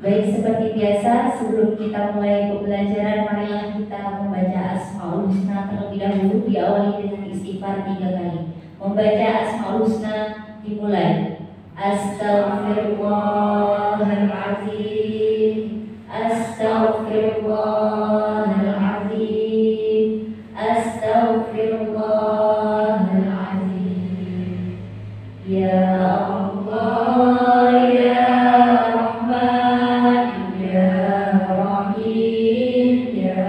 Baik, seperti biasa sebelum kita mulai pembelajaran, marilah kita membaca Asmaul Husna terlebih dahulu, diawali dengan istighfar 3 kali. Membaca Asmaul Husna dimulai. Astaghfirullahaladzim, Astaghfirullahaladzim, Astaghfirullahaladzim. Ya Allah, ya Rahman, ya Rahim, ya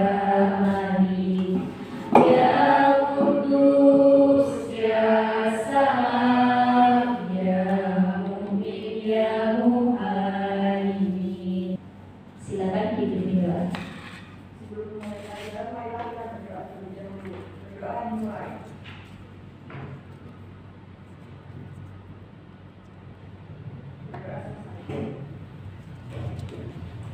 Malik, ya Qudus, ya Salam, ya Mu'min, ya Muhaimin. Silakan dipimpin doa. Sebelum mulai pelajaran, marilah kita berdoa terlebih dahulu. Berdoa dimulai.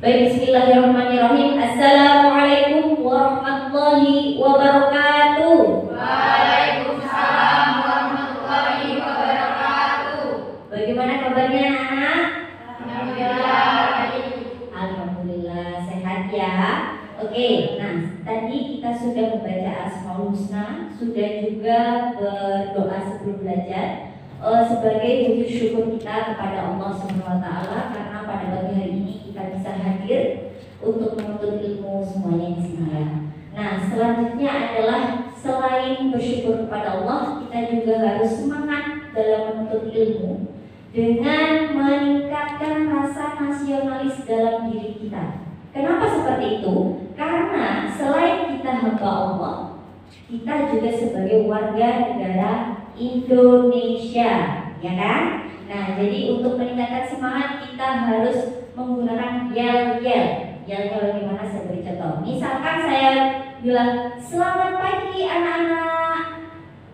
Baik, bismillahirrahmanirrahim. Assalamualaikum warahmatullahi wabarakatuh. Waalaikumsalam warahmatullahi wabarakatuh. Bagaimana kabarnya anak-anak? Alhamdulillah. Alhamdulillah sehat ya. Oke, nah tadi kita sudah membaca Asmaul Husna, sudah juga berdoa sebelum belajar sebagai wujud syukur kita kepada Allah Subhanahu wa taala karena pada pagi hari ini kita bisa hadir untuk menuntut ilmu semuanya di sini ya. Nah, selanjutnya adalah selain bersyukur kepada Allah, kita juga harus semangat dalam menuntut ilmu dengan meningkatkan rasa nasionalis dalam diri kita. Kenapa seperti itu? Karena selain kita hamba Allah, kita juga sebagai warga negara Indonesia, ya kan? Nah, jadi untuk meningkatkan semangat kita harus menggunakan yel-yel. Yel-yel bagaimana? Saya beri contoh. Misalkan saya bilang, selamat pagi anak-anak.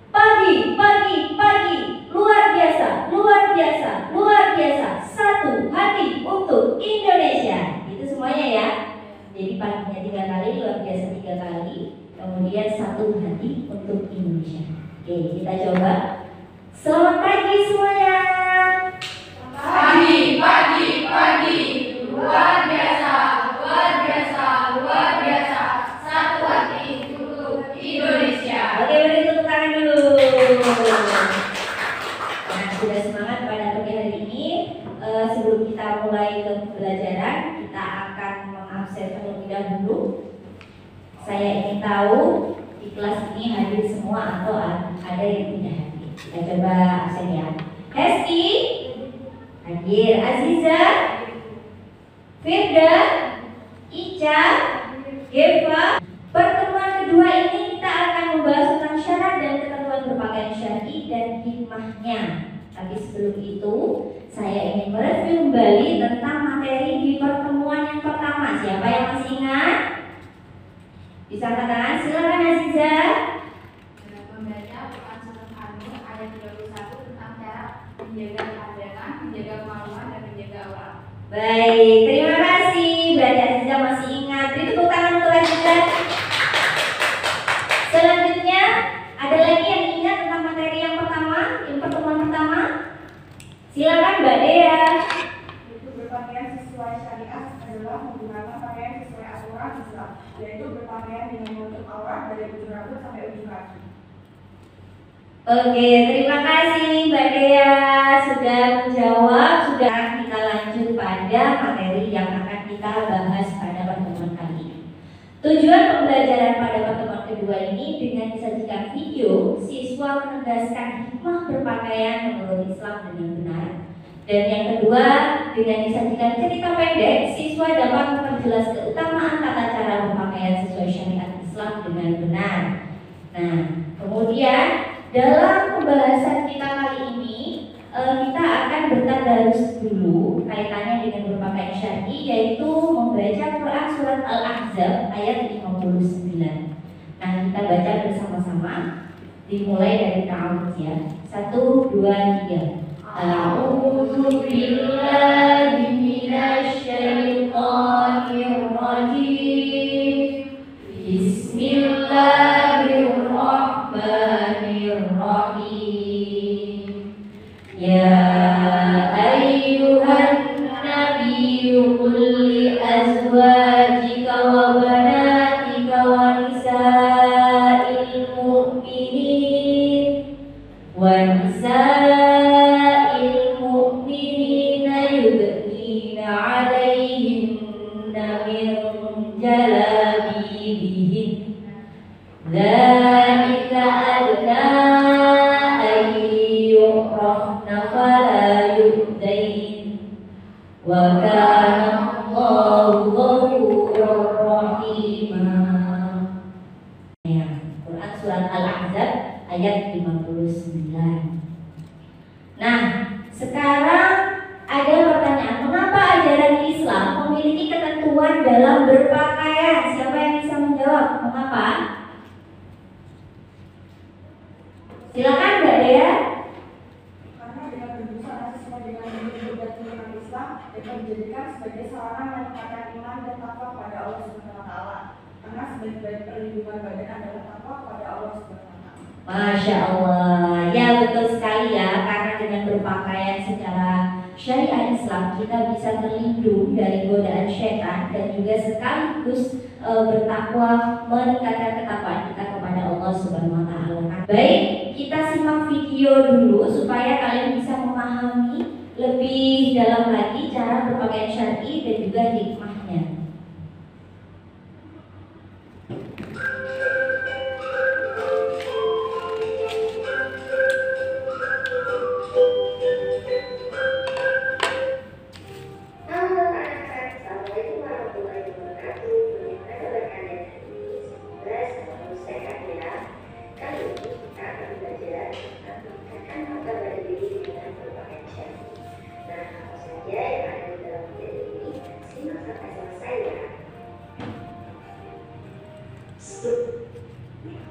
Pagi, pagi, pagi. Luar biasa, luar biasa, luar biasa. Satu hati untuk Indonesia. Itu semuanya ya. Jadi paginya 3 kali, luar biasa 3 kali. Kemudian satu hati untuk Indonesia. Oke, kita coba. Selamat pagi semuanya. Pagi, pagi, pagi. Luar biasa, luar biasa, luar biasa. Satu hati untuk Indonesia. Oke, beri tepuk tangan dulu. Nah, sudah semangat pada pagi hari ini. Sebelum kita mulai ke pembelajaran, kita akan mengabsen terlebih dahulu. Saya ingin tahu di kelas ini hadir semua atau ada yang tidak hadir. Kita coba absen ya. Hesti hadir, Aziza, Firda, Ica, Geva. Pertemuan kedua ini kita akan membahas tentang syarat dan ketentuan berpakaian syar'i dan hikmahnya. Tapi sebelum itu, saya ingin mereview kembali tentang materi di pertemuan yang pertama. Siapa yang masih ingat? Bisa angkat tangan, silakan Aziza. Membaca Quran Surat An-Nur ayat 31 tentang cara menjaga pandangan, menjaga kemaluan, dan menjaga aurat. Baik, terima kasih. Berarti Aziza masih ingat. Beri tepuk tangan untuk Aziza. Selanjutnya, ada lagi yang ingat tentang materi yang pertama, yang pertemuan pertama? Silakan Mbak Dea. Itu berpakaian sesuai syariat adalah menggunakan pakaian sesuai aturan Islam, yaitu berpakaian dengan menutup aurat dari ujung rambut sampai ujung kaki. Oke, terima kasih Mbak Dea sudah menjawab. Sudah kita lanjut pada materi yang akan kita bahas pada pertemuan kali ini. Tujuan pembelajaran pada pertemuan kedua ini dengan disajikan video, siswa menegaskan hikmah berpakaian menurut Islam dengan benar. Dan yang kedua, dengan disajikan cerita pendek, siswa dapat memperjelas keutamaan tata cara berpakaian sesuai syariat Islam dengan benar. Nah, kemudian dalam pembahasan kita kali ini kita akan bertadarus dulu kaitannya dengan berpakaian syar'i, yaitu membaca Quran surat Al-Ahzab ayat 59. Nah, kita baca bersama-sama. Dimulai dari ta'awudz ya. 1, 2, 3. A'udzu billahi minasy syaithanir rajim. Bismillahirrahmanirrahim. Ya ayyuhan nabiyyu qul mu'minin wa nisa'il mu'minina yudnina 'alaihinna min jalabibihin dzalika adna ay yu'rafna fala yu'dain wa kana Allahu ghafurur rahimah. Ya, Quran surat Al-Ahzab ayat 59. Nah, sekarang ada pertanyaan, mengapa ajaran Islam memiliki ketentuan dalam berpakaian? Siapa yang bisa menjawab? Mengapa? Silakan Mbak Dea. Karena dengan berbusana sesuai dengan hidup dan tuntunan Islam dapat dijadikan sebagai sarana meningkatkan iman dan takwa kepada Allah Subhanahu wa taala. Karena sebaik-baik perlindungan badan adalah takwa kepada Allah Subhanahu wa taala. Masya Allah, ya betul sekali ya. Karena dengan berpakaian secara syariat Islam kita bisa terlindung dari godaan syaitan dan juga sekaligus bertakwa, meningkatkan ketakwaan kita kepada Allah Subhanahu wa taala. Baik, kita simak video dulu supaya kalian bisa memahami lebih dalam lagi cara berpakaian syar'i dan juga hikmahnya.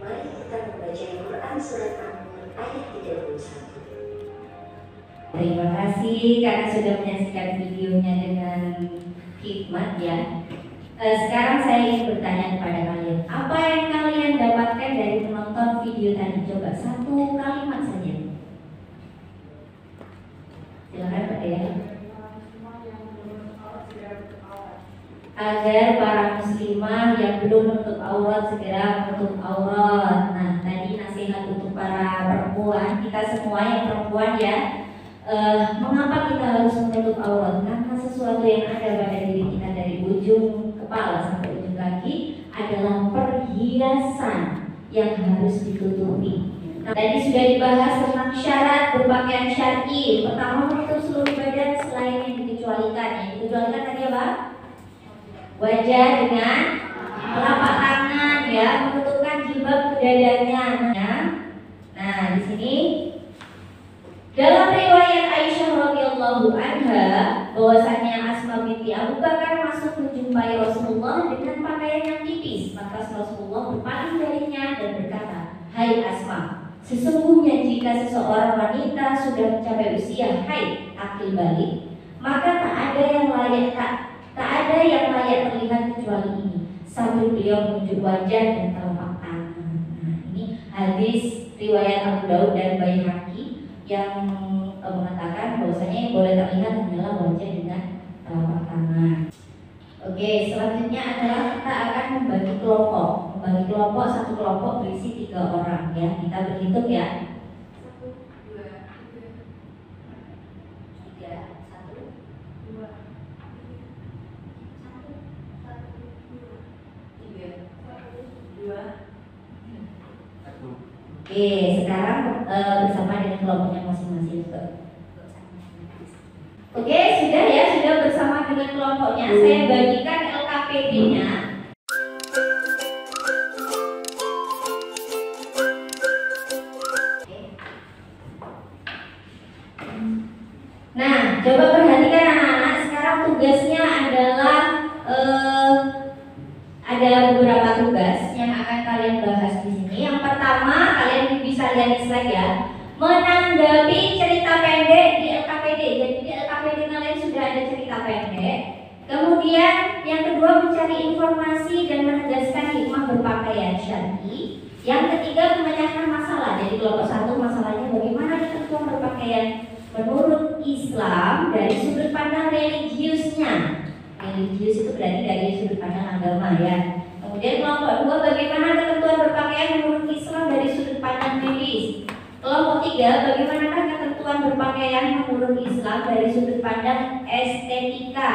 Mari kita membaca Al-Quran surat An-Nur ayat 31. Terima kasih karena sudah menyaksikan videonya dengan hikmat ya. Sekarang saya ingin bertanya kepada kalian, apa yang kalian dapatkan dari menonton video tadi? Coba satu kalimat saja. Silakan Pak Dea. Agar para muslimah yang belum menutup aurat segera menutup aurat. Nah, tadi nasihat untuk para perempuan, kita semua yang perempuan ya. Mengapa kita harus menutup aurat? Karena sesuatu yang ada pada diri kita dari ujung kepala sampai ujung kaki adalah perhiasan yang harus ditutupi. Nah, tadi sudah dibahas tentang syarat berpakaian syar'i. Pertama, menutup seluruh badan selain yang dikecualikan. Yang dikecualikan tadi apa? Wajah dengan telapak tangan ya, menutupkan jilbab ke dadanya. Nah, di sini dalam riwayat Aisyah radhiyallahu anha bahwasanya Asma binti Abu Bakar masuk menjumpai Rasulullah dengan pakaian yang tipis. Maka Rasulullah berpaling darinya dan berkata, "Hai Asma, sesungguhnya jika seseorang wanita sudah mencapai usia haid akil balik, maka tak ada yang layak terlihat kecuali ini." Sambil beliau menunjuk wajah dan telapak tangan. Nah, ini hadis riwayat Abu Daud dan Baihaqi yang mengatakan bahwasanya yang boleh terlihat hanyalah wajah dengan telapak tangan. Oke, selanjutnya adalah kita akan membagi kelompok. Membagi kelompok, satu kelompok berisi 3 orang ya. Kita berhitung ya. 1, 2, 3, 1, 2, 2. Oke, sekarang bersama dengan kelompoknya masing-masing. Oke, sudah ya, sudah bersama dengan kelompoknya. Saya bagikan LKPD-nya. Nah, coba perhatikan anak-anak. Sekarang tugasnya adalah ada beberapa tugas yang akan kalian bahas di sini. Yang pertama, kalian bisa lihat di slide ya. Menanggapi cerita pendek di LKPD. Jadi di LKPD kalian sudah ada cerita pendek. Kemudian yang kedua, mencari informasi dan menegaskan hikmah berpakaian syar'i. Yang ketiga, memecahkan masalah. Jadi kelompok 1 masalahnya bagaimana ketentuan berpakaian menurut Islam dari sudut pandang religiusnya. Religius itu berarti dari sudut pandang agama ya. Kemudian kelompok 2, bagaimana ketentuan berpakaian menurut Islam dari 3, bagaimanakah ketentuan berpakaian menurut Islam dari sudut pandang estetika?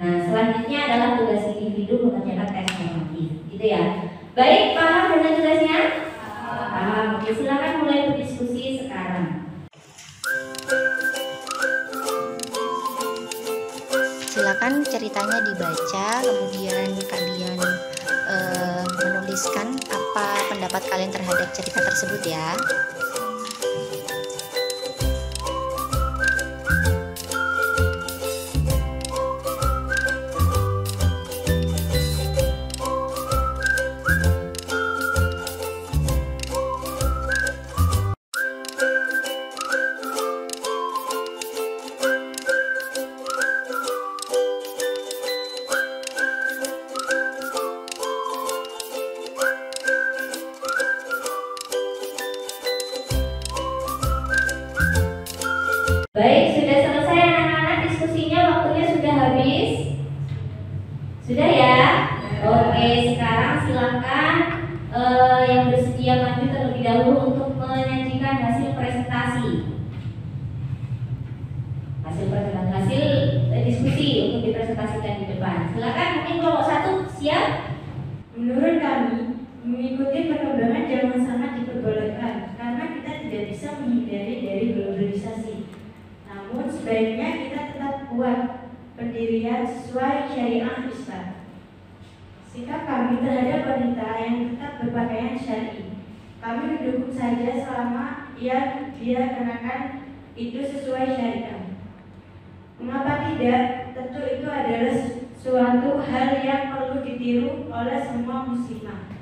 Nah, selanjutnya adalah tugas individu mengerjakan tes normatif, gitu ya. Baik, paham dengan tugasnya? Paham. Oke, silakan mulai berdiskusi sekarang. Silakan ceritanya dibaca, kemudian kalian menuliskan apa pendapat kalian terhadap cerita tersebut ya. Baik, sudah selesai anak-anak diskusinya, waktunya sudah habis. Sudah ya? Oke, sekarang silakan yang bersedia maju terlebih dahulu untuk menyajikan hasil presentasi. Hasil diskusi untuk dipresentasikan di depan. Silakan, mungkin kelompok 1 siap? Menurut kami, mengikuti perkembangan zaman sangat diperbolehkan karena kita tidak bisa menghindari dari globalisasi. Namun sebaiknya kita tetap kuat pendirian sesuai syariah Islam. Sikap kami terhadap wanita yang tetap berpakaian syar'i, kami mendukung saja selama dia kenakan itu sesuai syariah. Mengapa tidak? Tentu itu adalah suatu hal yang perlu ditiru oleh semua muslimah.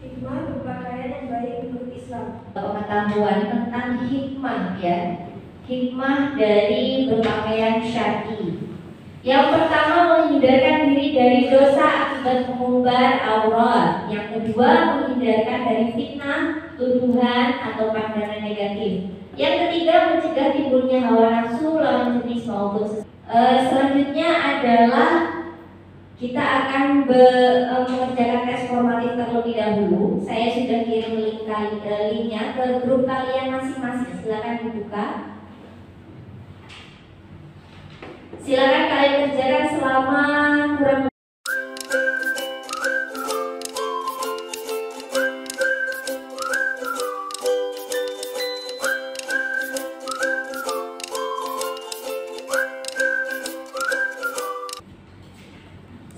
Hikmah berpakaian yang baik menurut Islam. Pengetahuan tentang hikmah ya, hikmah dari berpakaian syar'i. Yang pertama, menghindarkan diri dari dosa akibat mengumbar aurat. Yang kedua, menghindarkan dari fitnah, tuduhan atau pandangan negatif. Yang ketiga, mencegah timbulnya hawa nafsu lawan jenis maupun selanjutnya adalah kita akan mengerjakan tes formatif terlebih dahulu. Saya sudah kirim linknya ke grup kalian masing-masing. Silakan dibuka. Silakan kalian kerjakan selama kurang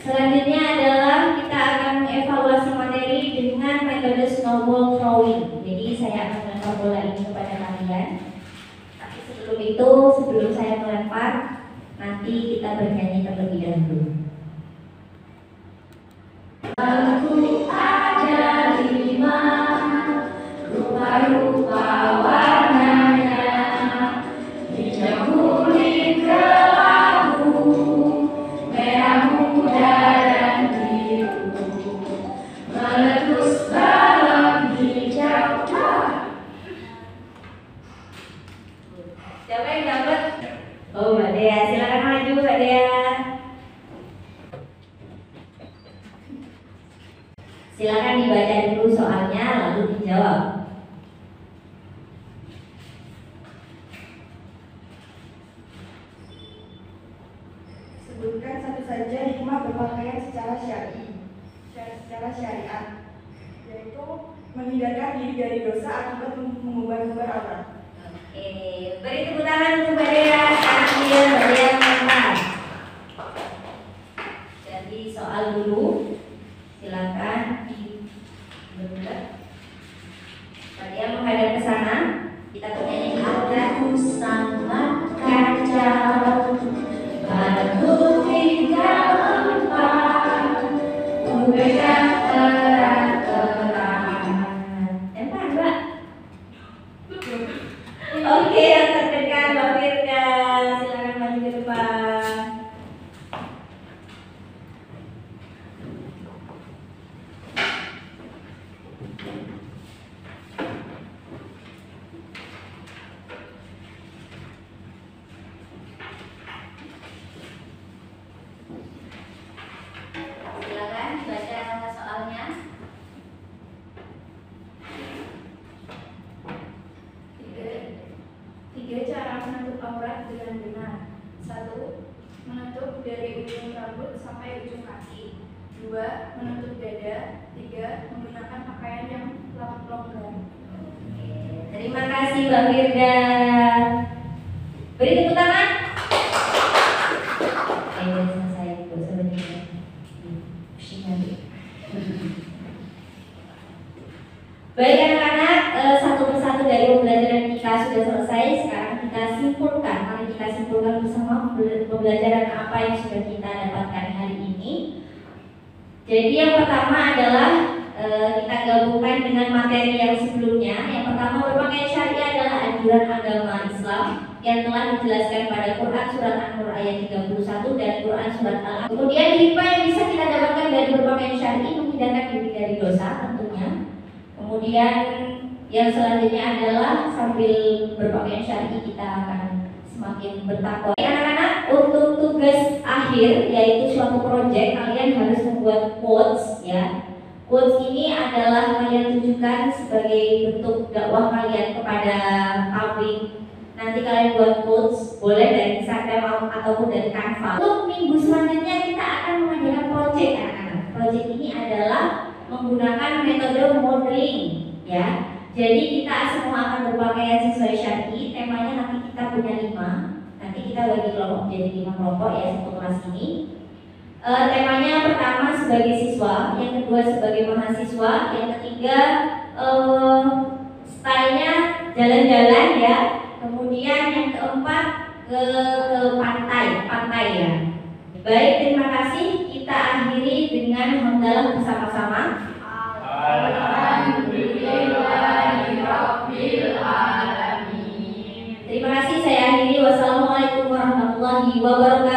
Selanjutnya adalah kita akan mengevaluasi materi dengan metode snowball throwing. Jadi saya akan melempar bola ini kepada kalian. Tapi sebelum saya melempar, nanti kita bernyanyi terlebih dahulu. Aku ada 5 rupa-rupa warnanya, hijau, kuning, kelabu, merah muda dan biru, meletus balon hijau. Siapa yang dapat? Oh, Mbak Dea, silakan maju Mbak Dea. Silakan dibaca dulu soalnya lalu dijawab. Sebutkan satu saja hikmah berpakaian secara syariat, yaitu menghindarkan diri dari dosa akibat mengumbar-umbar aurat. Oke, beri tepuk tangan untuk Mbak Dea. Sekarang Mbak Dea melempar. Jadi soal dulu, silakan dibuka. Mbak Dea menghadap ke sana. Kita bernyanyi Aku sangat kacau, baru tinggal 4, kupegang terang-terang. Lempar Mbak. Oke, yang terdekat Mbak Firda. Silakan baca soalnya. Tiga cara menutup aurat dengan benar. 1. Menutup dari ujung rambut sampai ujung kaki. 2. Menutup dada. 3. Menggunakan pakaian yang longgar. Terima kasih Mbak Firda. Beri tepuk tangan. Udah selesai, gak usah banyak. Pusing nanti. Baik anak-anak, satu persatu dari pembelajaran kita sudah selesai. Sekarang kita simpulkan. Mari kita simpulkan bersama pembelajaran apa yang sudah kita dapatkan hari ini. Jadi yang pertama adalah kita gabungkan dengan materi yang sebelumnya. Yang pertama, berpakaian syariah adalah anjuran agama Islam yang telah dijelaskan pada Quran surat An-Nur ayat 31 dan Quran surat Al-An'am. Kemudian hikmah yang bisa kita dapatkan dari berpakaian syar'i menghindarkan diri dari dosa tentunya. Kemudian yang selanjutnya adalah sambil berpakaian syar'i kita akan semakin bertakwa. Anak-anak, untuk tugas akhir yaitu suatu proyek, kalian harus membuat quotes ya. Quotes ini adalah kalian tunjukkan sebagai bentuk dakwah kalian kepada publik. Nanti kalian buat quotes, boleh dari Instagram ataupun dari Canva. Untuk minggu selanjutnya kita akan mengadakan proyek anak-anak. Proyek ini adalah menggunakan metode modeling ya. Jadi kita semua akan berpakaian sesuai syar'i. Temanya nanti kita punya 5. Nanti kita bagi kelompok jadi 5 kelompok ya satu kelas ini. Temanya pertama sebagai siswa, yang kedua sebagai mahasiswa, yang ketiga stylenya jalan-jalan ya. Kemudian yang keempat ke pantai ya. Baik, terima kasih. Kita akhiri dengan hamdalah bersama-sama. Terima kasih, saya akhiri. Wassalamualaikum warahmatullahi wabarakatuh.